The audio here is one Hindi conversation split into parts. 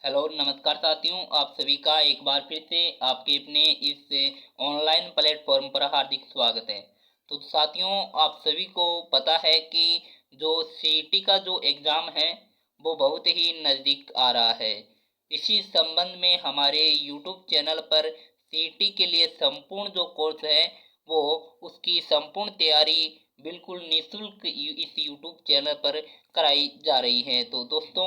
हेलो नमस्कार साथियों, आप सभी का एक बार फिर से आपके अपने इस ऑनलाइन प्लेटफॉर्म पर हार्दिक स्वागत है। तो साथियों, आप सभी को पता है कि जो सीईटी का जो एग्ज़ाम है वो बहुत ही नज़दीक आ रहा है। इसी संबंध में हमारे यूट्यूब चैनल पर सीईटी के लिए संपूर्ण जो कोर्स है वो उसकी संपूर्ण तैयारी बिल्कुल निःशुल्क इस यूट्यूब चैनल पर कराई जा रही है। तो दोस्तों,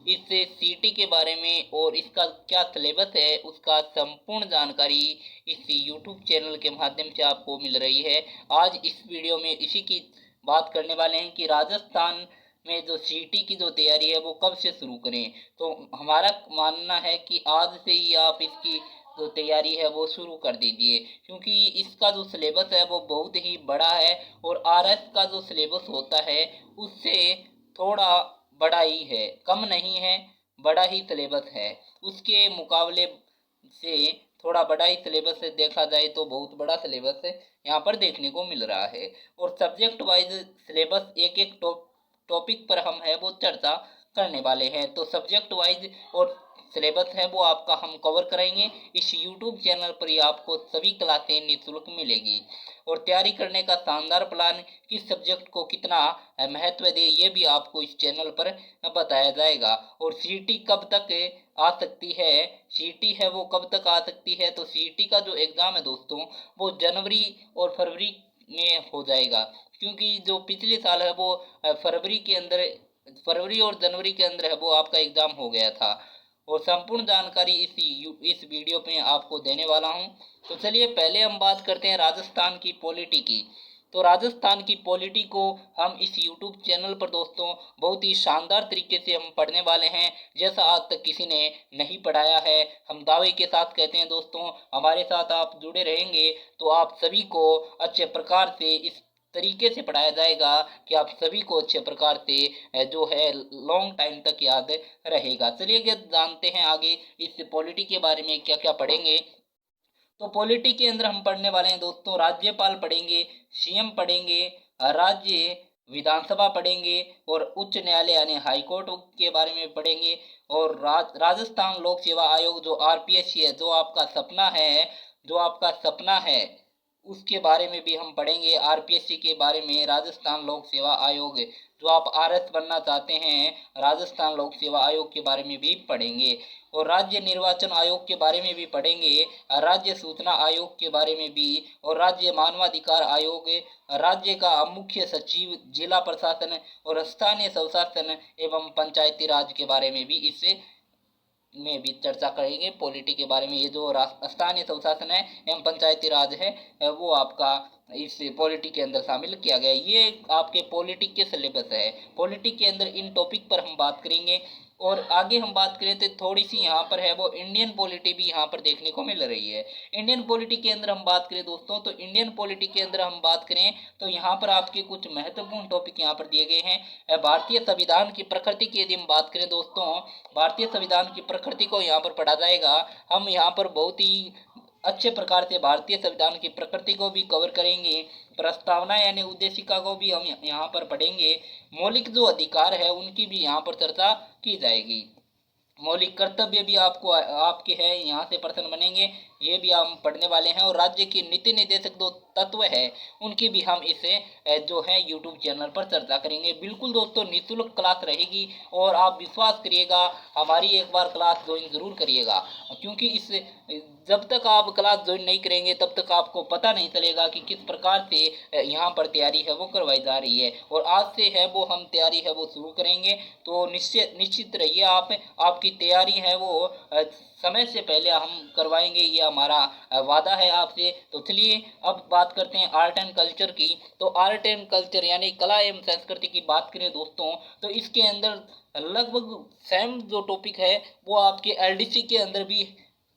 इस सीटी के बारे में और इसका क्या सिलेबस है उसका संपूर्ण जानकारी इस यूट्यूब चैनल के माध्यम से आपको मिल रही है। आज इस वीडियो में इसी की बात करने वाले हैं कि राजस्थान में जो सीटी की जो तैयारी है वो कब से शुरू करें। तो हमारा मानना है कि आज से ही आप इसकी जो तैयारी है वो शुरू कर दीजिए, क्योंकि इसका जो सिलेबस है वो बहुत ही बड़ा है और आरएस का जो सिलेबस होता है उससे थोड़ा बड़ा ही है, कम नहीं है, बड़ा ही सिलेबस है। उसके मुकाबले से थोड़ा बड़ा ही सिलेबस से देखा जाए तो बहुत बड़ा सिलेबस यहाँ पर देखने को मिल रहा है। और सब्जेक्ट वाइज सिलेबस एक एक टॉपिक पर हम है वो चर्चा करने वाले हैं। तो सब्जेक्ट वाइज और सिलेबस है वो आपका हम कवर करेंगे। इस यूट्यूब चैनल पर ही आपको सभी क्लासें निःशुल्क मिलेगी और तैयारी करने का शानदार प्लान, किस सब्जेक्ट को कितना महत्व दे ये भी आपको इस चैनल पर बताया जाएगा। और सीटी कब तक आ सकती है, सीटी है वो कब तक आ सकती है, तो सीटी का जो एग्ज़ाम है दोस्तों वो जनवरी और फरवरी में हो जाएगा, क्योंकि जो पिछले साल है वो फरवरी के अंदर, फरवरी और जनवरी के अंदर है वो आपका एग्ज़ाम हो गया था। और संपूर्ण जानकारी इस वीडियो पे आपको देने वाला हूँ। तो चलिए पहले हम बात करते हैं राजस्थान की पॉलिटी की। तो राजस्थान की पॉलिटी को हम इस यूट्यूब चैनल पर दोस्तों बहुत ही शानदार तरीके से हम पढ़ने वाले हैं, जैसा आज तक किसी ने नहीं पढ़ाया है। हम दावे के साथ कहते हैं दोस्तों, हमारे साथ आप जुड़े रहेंगे तो आप सभी को अच्छे प्रकार से इस तरीके से पढ़ाया जाएगा कि आप सभी को अच्छे प्रकार से जो है लॉन्ग टाइम तक याद रहेगा। चलिए जानते हैं आगे इस पॉलिटी के बारे में क्या क्या पढ़ेंगे। तो पॉलिटी के अंदर हम पढ़ने वाले हैं दोस्तों, राज्यपाल पढ़ेंगे, सीएम पढ़ेंगे, राज्य विधानसभा पढ़ेंगे और उच्च न्यायालय यानी हाई कोर्ट के बारे में पढ़ेंगे। और राजस्थान लोक सेवा आयोग जो आरपीएससी है, जो आपका सपना है उसके बारे में भी हम पढ़ेंगे। आरपीएससी के बारे में, राजस्थान लोक सेवा आयोग जो आप आरएस बनना चाहते हैं, राजस्थान लोक सेवा आयोग के बारे में भी पढ़ेंगे। और राज्य निर्वाचन आयोग के बारे में भी पढ़ेंगे, राज्य सूचना आयोग के बारे में भी, और राज्य मानवाधिकार आयोग, राज्य का मुख्य सचिव, जिला प्रशासन और स्थानीय स्वशासन एवं पंचायती राज के बारे में भी इससे में भी चर्चा करेंगे। पॉलिटी के बारे में, ये जो स्थानीय स्वशासन है एवं पंचायती राज है वो आपका इस पॉलिटी के अंदर शामिल किया गया है। ये आपके पॉलिटी के सिलेबस है। पॉलिटी के अंदर इन टॉपिक पर हम बात करेंगे। और आगे हम बात करें तो थोड़ी सी यहाँ पर है वो इंडियन पॉलिटी भी यहाँ पर देखने को मिल रही है। इंडियन पॉलिटी के अंदर हम बात करें दोस्तों, तो इंडियन पॉलिटी के अंदर हम बात करें तो यहाँ पर आपके कुछ महत्वपूर्ण टॉपिक यहाँ पर दिए गए हैं। भारतीय संविधान की प्रकृति की यदि हम बात करें दोस्तों, भारतीय संविधान की प्रकृति को यहाँ पर पढ़ा जाएगा। हम यहाँ पर बहुत ही अच्छे प्रकार से भारतीय संविधान की प्रकृति को भी कवर करेंगे। प्रस्तावना यानी उद्देशिका को भी हम यहाँ पर पढ़ेंगे। मौलिक जो अधिकार है उनकी भी यहाँ पर चर्चा की जाएगी। मौलिक कर्तव्य भी आपको आपके हैं, यहाँ से प्रश्न बनेंगे, ये भी हम पढ़ने वाले हैं। और राज्य की नीति निर्देशक जो तत्व है उनकी भी हम इसे जो है यूट्यूब चैनल पर चर्चा करेंगे। बिल्कुल दोस्तों निःशुल्क क्लास रहेगी और आप विश्वास करिएगा, हमारी एक बार क्लास ज्वाइन जरूर करिएगा, क्योंकि इस जब तक आप क्लास ज्वाइन नहीं करेंगे तब तक आपको पता नहीं चलेगा कि किस प्रकार से यहाँ पर तैयारी है वो करवाई जा रही है। और आज से है वो हम तैयारी है वो शुरू करेंगे। तो निश्चित रहिए, आपकी तैयारी है वो समय से पहले हम करवाएंगे, ये हमारा वादा है आपसे। तो चलिए अब बात करते हैं आर्ट एंड कल्चर की। तो आर्ट एंड कल्चर यानी कला एवं संस्कृति की बात करें दोस्तों, तो इसके अंदर लगभग सेम जो टॉपिक है वो आपके एलडीसी के अंदर भी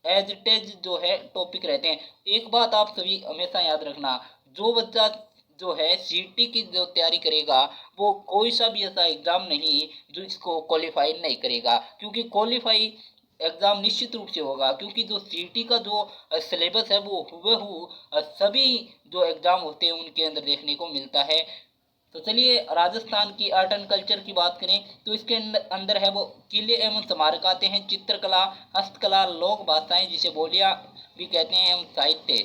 एज इट इज जो है टॉपिक रहते हैं। एक बात आप सभी हमेशा याद रखना, जो बच्चा जो है सीटी की जो तैयारी करेगा वो कोई सा भी ऐसा एग्ज़ाम नहीं जो इसको क्वालिफाई नहीं करेगा, क्योंकि क्वालिफाई एग्ज़ाम निश्चित रूप से होगा, क्योंकि जो सीटी का जो सिलेबस है वो हुबहू सभी जो एग्ज़ाम होते हैं उनके अंदर देखने को मिलता है। तो चलिए राजस्थान की आर्ट एंड कल्चर की बात करें तो इसके अंदर है वो किले एवं स्मारक आते हैं, चित्रकला, हस्तकला, लोक भाषाएं जिसे बोलियां भी कहते हैं, एवं साहित्य,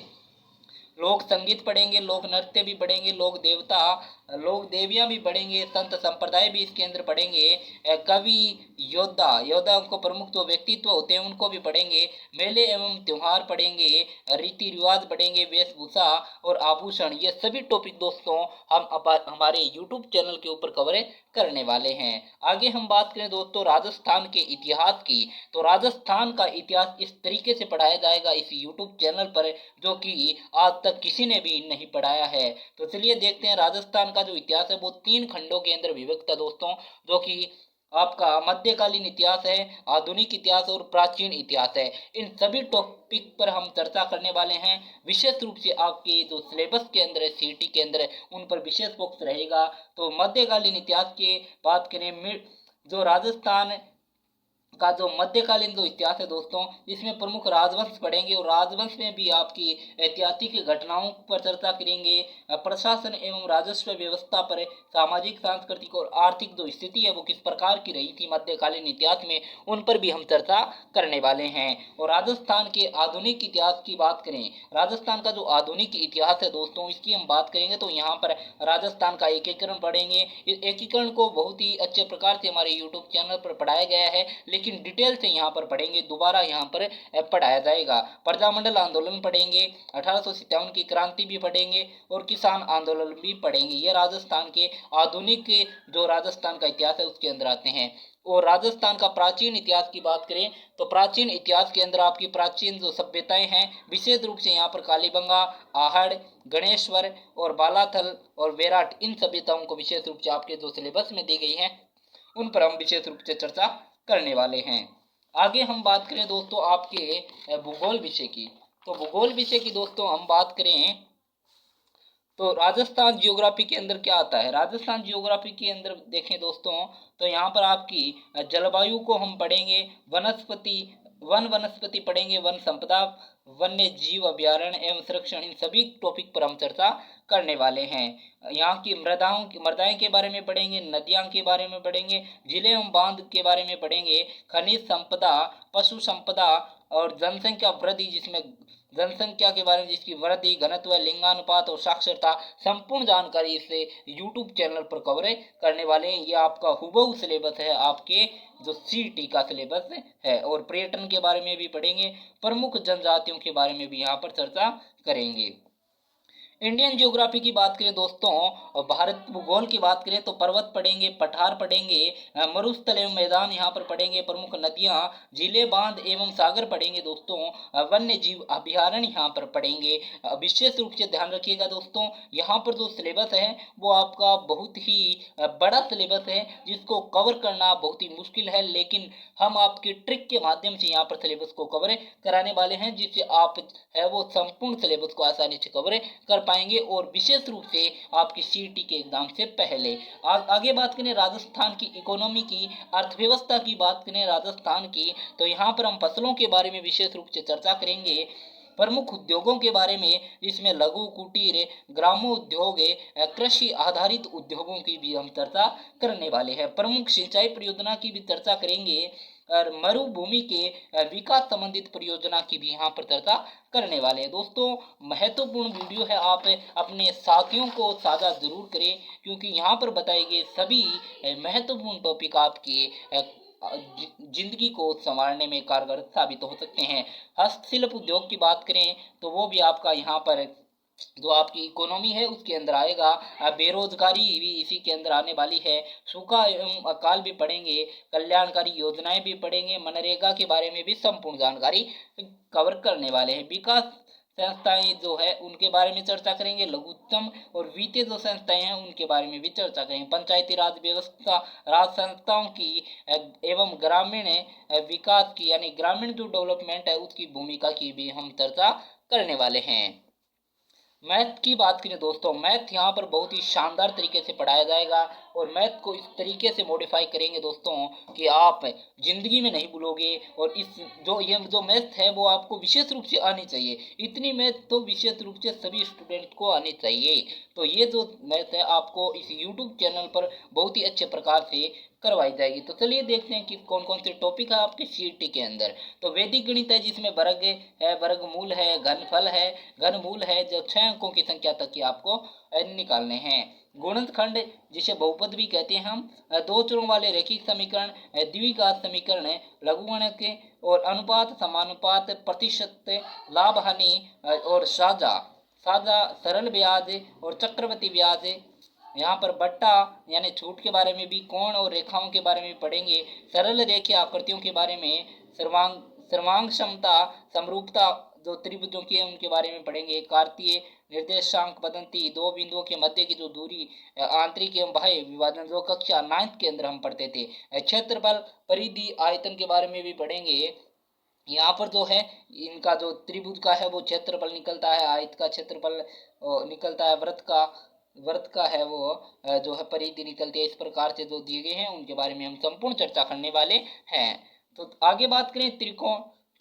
लोक संगीत पढ़ेंगे, लोक नृत्य भी पढ़ेंगे, लोक देवता, लोक देवियां भी पढ़ेंगे, संत संप्रदाय भी इसके अंदर पढ़ेंगे, कवि, योद्धा, योद्धाओं को प्रमुख जो व्यक्तित्व होते हैं उनको भी पढ़ेंगे, मेले एवं त्योहार पढ़ेंगे, रीति रिवाज पढ़ेंगे, वेशभूषा और आभूषण। ये सभी टॉपिक दोस्तों हम हमारे यूट्यूब चैनल के ऊपर कवर करने वाले हैं। आगे हम बात करें दोस्तों राजस्थान के इतिहास की, तो राजस्थान का इतिहास इस तरीके से पढ़ाया जाएगा इस यूट्यूब चैनल पर जो कि आज तक किसी ने भी नहीं पढ़ाया है। तो चलिए देखते हैं राजस्थान का जो इतिहास है वो 3 खंडों के अंदर विभक्त है दोस्तों, जो कि आपका मध्यकालीन इतिहास है, आधुनिक इतिहास और प्राचीन इतिहास है। इन सभी टॉपिक पर हम चर्चा करने वाले हैं। विशेष रूप से आपके जो सिलेबस के अंदर है सीटी के अंदर है उन पर विशेष फोकस रहेगा। तो मध्यकालीन इतिहास की बात करें, जो राजस्थान का जो मध्यकालीन जो इतिहास है दोस्तों, इसमें प्रमुख राजवंश पढ़ेंगे और राजवंश में भी आपकी ऐतिहासिक घटनाओं पर चर्चा करेंगे, प्रशासन एवं राजस्व व्यवस्था पर, सामाजिक, सांस्कृतिक और आर्थिक जो स्थिति है वो किस प्रकार की रही थी मध्यकालीन इतिहास में, उन पर भी हम चर्चा करने वाले हैं। और राजस्थान के आधुनिक इतिहास की बात करें, राजस्थान का जो आधुनिक इतिहास है दोस्तों इसकी हम बात करेंगे तो यहाँ पर राजस्थान का एकीकरण पढ़ेंगे। इस एकीकरण को बहुत ही अच्छे प्रकार से हमारे यूट्यूब चैनल पर पढ़ाया गया है, लेकिन डिटेल से यहाँ पर पढ़ेंगे, दोबारा यहाँ पर पढ़ाया जाएगा। प्रजामंडल आंदोलन पढ़ेंगे, 1857 की क्रांति भी पढ़ेंगे और किसान आंदोलन भी पढ़ेंगे। ये राजस्थान के आधुनिक जो राजस्थान का इतिहास है उसके अंदर आते हैं। और राजस्थान का प्राचीन इतिहास की बात करें तो प्राचीन इतिहास के अंदर आपकी प्राचीन जो सभ्यताएं हैं, विशेष रूप से यहाँ पर कालीबंगा, आहड़, गणेश्वर और बालाथल और बेराट, इन सभ्यताओं को विशेष रूप से आपके जो सिलेबस में दी गई है उन पर हम विशेष रूप से चर्चा करने वाले हैं। आगे हम बात करें दोस्तों आपके भूगोल विषय की, तो भूगोल विषय की दोस्तों हम बात करें तो राजस्थान जियोग्राफी के अंदर क्या आता है। राजस्थान जियोग्राफी के अंदर देखें दोस्तों तो यहाँ पर आपकी जलवायु को हम पढ़ेंगे, वनस्पति पढ़ेंगे, वन संपदा, वन्य जीव अभ्यारण्य एवं संरक्षण, इन सभी टॉपिक पर हम चर्चा करने वाले हैं। यहाँ की मृदाएं के बारे में पढ़ेंगे, नदियां के बारे में पढ़ेंगे, जिले एवं बांध के बारे में पढ़ेंगे, खनिज संपदा, पशु संपदा और जनसंख्या वृद्धि, जिसमें जनसंख्या के बारे में जिसकी वृद्धि, घनत्व, लिंगानुपात और साक्षरता, संपूर्ण जानकारी इस यूट्यूब चैनल पर कवर करने वाले हैं। ये आपका हुबहू सिलेबस है, आपके जो सीटी का सिलेबस है। और पर्यटन के बारे में भी पढ़ेंगे, प्रमुख जनजातियों के बारे में भी यहाँ पर चर्चा करेंगे। इंडियन ज्योग्राफी की बात करें दोस्तों और भारत भूगोल की बात करें तो पर्वत पढ़ेंगे, पठार पढ़ेंगे, मरुस्थल एवं मैदान यहाँ पर पढ़ेंगे, प्रमुख नदियाँ, जिले, बांध एवं सागर पढ़ेंगे दोस्तों, वन्य जीव अभ्यारण्य यहाँ पर पढ़ेंगे। विशेष रूप से ध्यान रखिएगा दोस्तों, यहाँ पर जो सिलेबस है वो आपका बहुत ही बड़ा सिलेबस है जिसको कवर करना बहुत ही मुश्किल है, लेकिन हम आपकी ट्रिक के माध्यम से यहाँ पर सिलेबस को कवर कराने वाले हैं, जिससे आप है वो संपूर्ण सिलेबस को आसानी से कवर कर पाएंगे और विशेष रूप से आपकी सीटी के एग्जाम से पहले। आगे बात करें राजस्थान की इकोनॉमी की, अर्थव्यवस्था की बात करें राजस्थान की तो यहाँ पर हम फसलों के बारे में विशेष रूप से चर्चा करेंगे, प्रमुख उद्योगों के बारे में जिसमें लघु, कुटीर, ग्रामोद्योग, कृषि आधारित उद्योगों की भी हम चर्चा करने वाले हैं, प्रमुख सिंचाई परियोजना की भी चर्चा करेंगे और मरुभूमि के विकास संबंधित परियोजना की भी यहाँ पर चर्चा करने वाले हैं। दोस्तों महत्वपूर्ण वीडियो है, आप अपने साथियों को साझा जरूर करें क्योंकि यहाँ पर बताए गए सभी महत्वपूर्ण टॉपिक आपके जिंदगी को संवारने में कारगर साबित हो सकते हैं। हस्तशिल्प उद्योग की बात करें तो वो भी आपका यहाँ पर जो आपकी इकोनॉमी है उसके अंदर आएगा, बेरोजगारी भी इसी के अंदर आने वाली है, सूखा एवं अकाल भी पढ़ेंगे, कल्याणकारी योजनाएं भी पढ़ेंगे, मनरेगा के बारे में भी संपूर्ण जानकारी कवर करने वाले हैं, विकास संस्थाएं जो है उनके बारे में चर्चा करेंगे, लघुत्तम और वित्तीय जो संस्थाएं हैं उनके बारे में भी चर्चा करेंगे, पंचायती राज व्यवस्था, राज संस्थाओं की एवं ग्रामीण विकास की यानी ग्रामीण जो डेवलपमेंट है उसकी भूमिका की भी हम चर्चा करने वाले हैं। मैथ की बात करें दोस्तों, मैथ यहाँ पर बहुत ही शानदार तरीके से पढ़ाया जाएगा, और मैथ को इस तरीके से मॉडिफाई करेंगे दोस्तों कि आप जिंदगी में नहीं भूलोगे। और इस जो मैथ है वो आपको विशेष रूप से आनी चाहिए। इतनी मैथ तो विशेष रूप से सभी स्टूडेंट को आनी चाहिए। तो ये जो मैथ है आपको इस यूट्यूब चैनल पर बहुत ही अच्छे प्रकार से करवाई जाएगी। तो चलिए देखते हैं कि कौन कौन से टॉपिक है आपके सीईटी के अंदर। तो वैदिक गणित है जिसमें वर्ग है, वर्गमूल है, घनफल है, घनमूल है, जो 6 अंकों की संख्या तक की आपको निकालने हैं। गुणनखंड जिसे बहुपद भी कहते हैं हम, दो चरों वाले रैखिक समीकरण, द्विघात समीकरण, लघुगणक और अनुपात, समानुपात, प्रतिशत, लाभ हानि और साझा साझा, सरल ब्याज और चक्रवृद्धि ब्याज। यहाँ पर बट्टा यानी छूट के बारे में भी, कोण और रेखाओं के बारे में पढ़ेंगे, सरल रेखीय आकृतियों के बारे में, सर्वांग सर्वांग क्षमता, समरूपता जो त्रिभुजों की है उनके बारे में पढ़ेंगे, कार्तीय निर्देशांक पद्धति, दो बिंदुओं के मध्य की जो दूरी, आंतरिक एवं बाह्य विभाजन जो कक्षा 9th के अंदर हम पढ़ते थे, क्षेत्रफल, परिधि, आयतन के बारे में भी पढ़ेंगे। यहाँ पर जो है इनका जो त्रिभुज का है वो क्षेत्रफल निकलता है, आयत का क्षेत्रफल निकलता है, वृत्त का है वो जो है परिधि निकलती है। इस प्रकार से जो दिए गए हैं उनके बारे में हम संपूर्ण चर्चा करने वाले हैं। तो आगे बात करें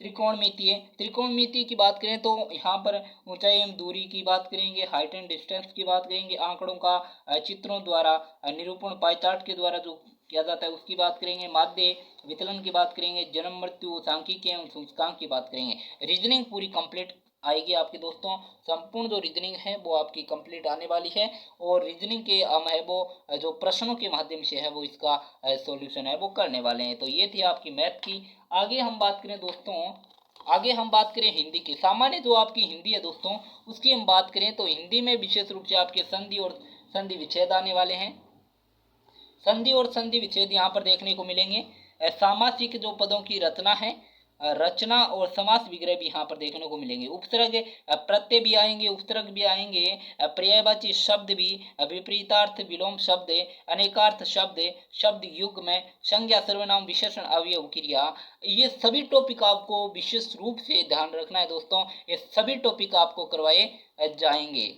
त्रिकोणमिति की बात करें तो यहाँ पर ऊंचाई एवं दूरी की बात करेंगे, हाइट एंड डिस्टेंस की बात करेंगे, आंकड़ों का चित्रों द्वारा निरूपण पाई चार्ट के द्वारा जो किया जाता है उसकी बात करेंगे, माध्य विचलन की बात करेंगे, जन्म मृत्यु सांख्यिकी एवं सूचकांक की बात करेंगे। रीजनिंग पूरी कंप्लीट आएगी आपके दोस्तों। संपूर्ण जो रीजनिंग है वो आपकी कंप्लीट आने वाली है और रीजनिंग के हम है वो जो प्रश्नों के माध्यम से है वो इसका सॉल्यूशन है वो करने वाले हैं। तो ये थी आपकी मैथ की। आगे हम बात करें दोस्तों, आगे हम बात करें हिंदी की। सामान्य जो आपकी हिंदी है दोस्तों उसकी हम बात करें तो हिंदी में विशेष रूप से आपके संधि और संधि विच्छेद आने वाले हैं। संधि और संधि विच्छेद यहाँ पर देखने को मिलेंगे। सामासिक जो पदों की रचना है, रचना और समास विग्रह भी यहाँ पर देखने को मिलेंगे। उपसर्ग प्रत्यय भी आएंगे, उपसर्ग भी आएंगे, पर्यायवाची शब्द भी, विपरीतार्थ विलोम शब्द, अनेकार्थ शब्द, शब्द युग्म, संज्ञा, सर्वनाम, विशेषण, अवयव, क्रिया, ये सभी टॉपिक आपको विशेष रूप से ध्यान रखना है दोस्तों। ये सभी टॉपिक आपको करवाए जाएंगे।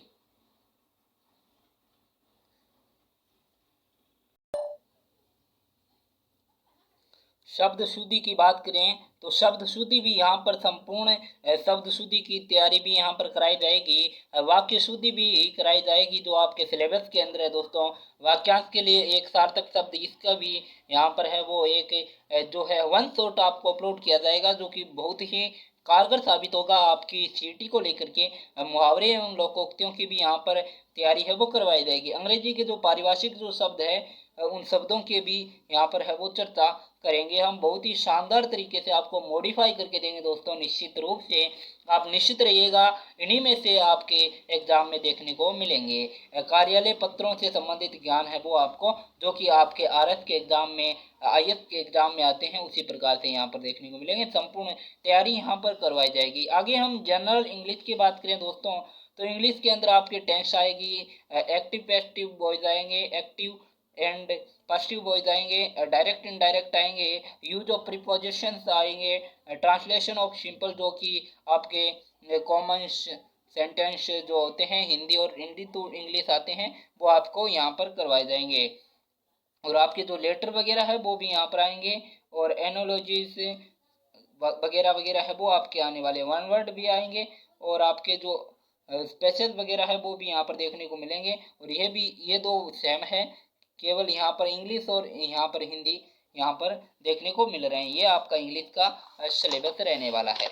शब्द शुद्धि की बात करें तो शब्द शुद्धि भी यहाँ पर संपूर्ण शब्द शुद्धि की तैयारी भी यहाँ पर कराई जाएगी। वाक्य शुद्धि भी कराई जाएगी जो आपके सिलेबस के अंदर है दोस्तों। वाक्यांश के लिए एक सार्थक शब्द इसका भी यहाँ पर है वो एक जो है वन शॉट आपको अपलोड किया जाएगा जो कि बहुत ही कारगर साबित होगा आपकी सीटी को लेकर के। मुहावरे एवं लोकोक्तियों की भी यहाँ पर तैयारी है वो करवाई जाएगी। अंग्रेजी के जो पारिभाषिक जो शब्द है उन शब्दों के भी यहाँ पर है वो चर्चा करेंगे हम। बहुत ही शानदार तरीके से आपको मॉडिफाई करके देंगे दोस्तों। निश्चित रूप से आप निश्चित रहिएगा, इन्हीं में से आपके एग्जाम में देखने को मिलेंगे। कार्यालय पत्रों से संबंधित ज्ञान है वो आपको जो कि आपके आरएस के एग्जाम में, आईएएस के एग्जाम में आते हैं उसी प्रकार से यहाँ पर देखने को मिलेंगे। संपूर्ण तैयारी यहाँ पर करवाई जाएगी। आगे हम जनरल इंग्लिश की बात करें दोस्तों तो इंग्लिश के अंदर आपके टेंस आएगी, एक्टिव पैसिव वॉइस आएंगे, एक्टिव एंड पॉजिटिव वॉइस आएंगे, डायरेक्ट इनडायरेक्ट आएंगे, यूज ऑफ प्रीपोजिशंस आएंगे, ट्रांसलेशन ऑफ सिंपल जो कि आपके कॉमन सेंटेंस जो होते हैं हिंदी टू इंग्लिश आते हैं वो आपको यहाँ पर करवाए जाएंगे। और आपके जो लेटर वगैरह है वो भी यहाँ पर आएंगे और एनोलॉजीज वगैरह वगैरह है वो आपके आने वाले। वन वर्ड भी आएंगे और आपके जो स्पेशल वगैरह है वो भी यहाँ पर देखने को मिलेंगे। और ये दो सेम है, केवल यहाँ पर इंग्लिश और यहाँ पर हिंदी यहाँ पर देखने को मिल रहे हैं। ये आपका इंग्लिश का सिलेबस रहने वाला है।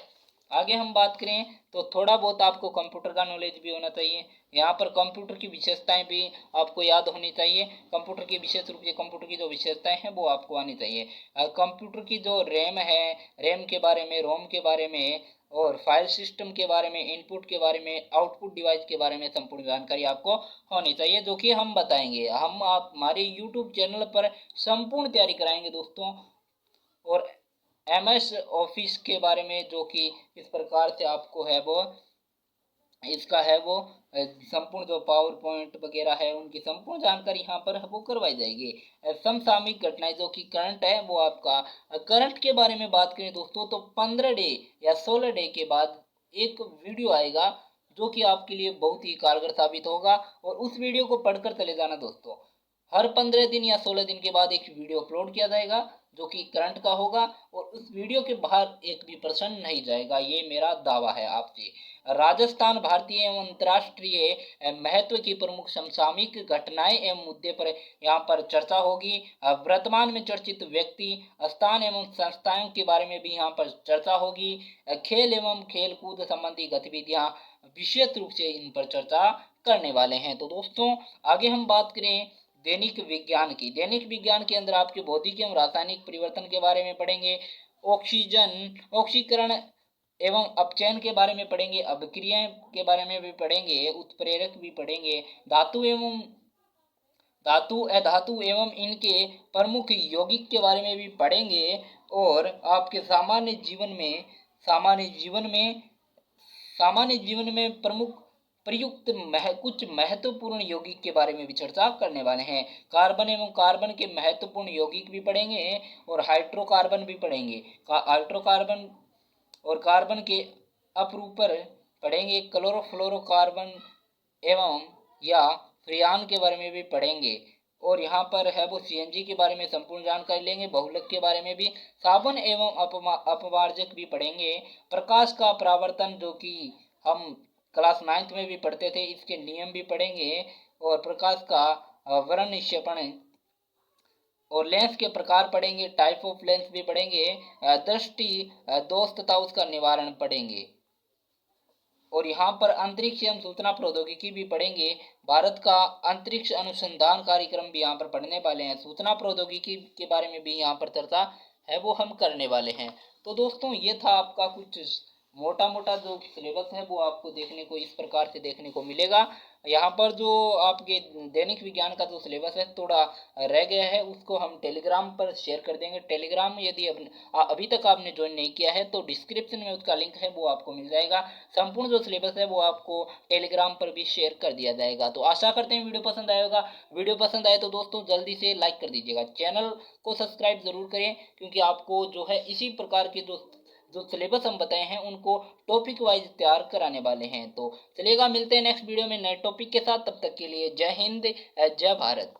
आगे हम बात करें तो थोड़ा बहुत आपको कंप्यूटर का नॉलेज भी होना चाहिए। यहाँ पर कंप्यूटर की विशेषताएं भी आपको याद होनी चाहिए। कंप्यूटर की विशेष रूप से कंप्यूटर की जो विशेषताएं हैं वो आपको आनी चाहिए। कंप्यूटर की जो रैम है, रैम के बारे में, रोम के बारे में और फाइल सिस्टम के बारे में, इनपुट के बारे में, आउटपुट डिवाइस के बारे में संपूर्ण जानकारी आपको होनी चाहिए जो कि हम बताएंगे। हम आप हमारे यूट्यूब चैनल पर संपूर्ण तैयारी कराएंगे दोस्तों। और एमएस ऑफिस के बारे में जो कि इस प्रकार से आपको है वो इसका है वो संपूर्ण जो पावर पॉइंट वगैरह है उनकी संपूर्ण जानकारी यहाँ पर वो करवाई जाएगी। समसामयिक घटनाएं जो कि करंट है वो आपका करंट के बारे में बात करें दोस्तों तो 15 डे या 16 डे के बाद एक वीडियो आएगा जो कि आपके लिए बहुत ही कारगर साबित होगा और उस वीडियो को पढ़कर चले जाना दोस्तों। हर 15 दिन या 16 दिन के बाद एक वीडियो अपलोड किया जाएगा जो कि करंट का होगा, और उस वीडियो के बाहर एक भी पर्सन नहीं जाएगा। ये मेरा दावा है आपसे। राजस्थान भारतीय एवं अंतर्राष्ट्रीय महत्व की प्रमुख समसामयिक घटनाएं एवं मुद्दे पर यहाँ पर चर्चा होगी। वर्तमान में चर्चित व्यक्ति, स्थान एवं संस्थाओं के बारे में भी यहाँ पर चर्चा होगी। खेल एवं खेल कूद संबंधी गतिविधियां विशेष रूप से इन पर चर्चा करने वाले हैं। तो दोस्तों आगे हम बात करें दैनिक विज्ञान की। दैनिक विज्ञान के अंदर आपके भौतिक एवं रासायनिक परिवर्तन के बारे में पढ़ेंगे, ऑक्सीकरण एवं अपचयन के बारे में पढ़ेंगे, अभिक्रियाएं के बारे में भी पढ़ेंगे, उत्प्रेरक भी पढ़ेंगे, धातु अधातु एवं इनके प्रमुख यौगिक के बारे में भी पढ़ेंगे, और आपके सामान्य जीवन में प्रयुक्त कुछ महत्वपूर्ण यौगिक के बारे में भी चर्चा करने वाले हैं। कार्बन एवं कार्बन के महत्वपूर्ण यौगिक भी पढ़ेंगे, और हाइड्रोकार्बन भी पढ़ेंगे। हाइड्रोकार्बन और कार्बन के अपरूपर पढ़ेंगे। क्लोरोफ्लोरोकार्बन एवं या फ्रियान के बारे में भी पढ़ेंगे, और यहाँ पर है वो सीएनजी के बारे में संपूर्ण जानकारी लेंगे। बहुलक के बारे में भी, साबुन एवं अपवार्जक भी पढ़ेंगे। प्रकाश का परावर्तन जो कि हम क्लास 9th में भी पढ़ते थे, इसके नियम भी पढ़ेंगे, और प्रकाश का वर्णक्षेपण और लेंस के प्रकार पढ़ेंगे। टाइप ऑफ लेंस भी पढ़ेंगे। दृष्टि दोष तथा उसका निवारण पढ़ेंगे, और यहाँ पर अंतरिक्ष एवं सूचना प्रौद्योगिकी भी पढ़ेंगे। भारत का अंतरिक्ष अनुसंधान कार्यक्रम भी यहाँ पर पढ़ने वाले हैं। सूचना प्रौद्योगिकी के बारे में भी यहाँ पर चर्चा है वो हम करने वाले हैं। तो दोस्तों ये था आपका कुछ मोटा मोटा जो सिलेबस है वो आपको देखने को इस प्रकार से देखने को मिलेगा। यहाँ पर जो आपके दैनिक विज्ञान का जो सिलेबस है थोड़ा रह गया है, उसको हम टेलीग्राम पर शेयर कर देंगे। टेलीग्राम में यदि अभी तक आपने ज्वाइन नहीं किया है तो डिस्क्रिप्शन में उसका लिंक है वो आपको मिल जाएगा। संपूर्ण जो सिलेबस है वो आपको टेलीग्राम पर भी शेयर कर दिया जाएगा। तो आशा करते हैं वीडियो पसंद आएगा। वीडियो पसंद आए तो दोस्तों जल्दी से लाइक कर दीजिएगा, चैनल को सब्सक्राइब जरूर करें, क्योंकि आपको जो है इसी प्रकार के जो सिलेबस हम बताए हैं उनको टॉपिक वाइज तैयार कराने वाले हैं। तो चलिएगा, मिलते हैं नेक्स्ट वीडियो में नए टॉपिक के साथ। तब तक के लिए जय हिंद, जय भारत।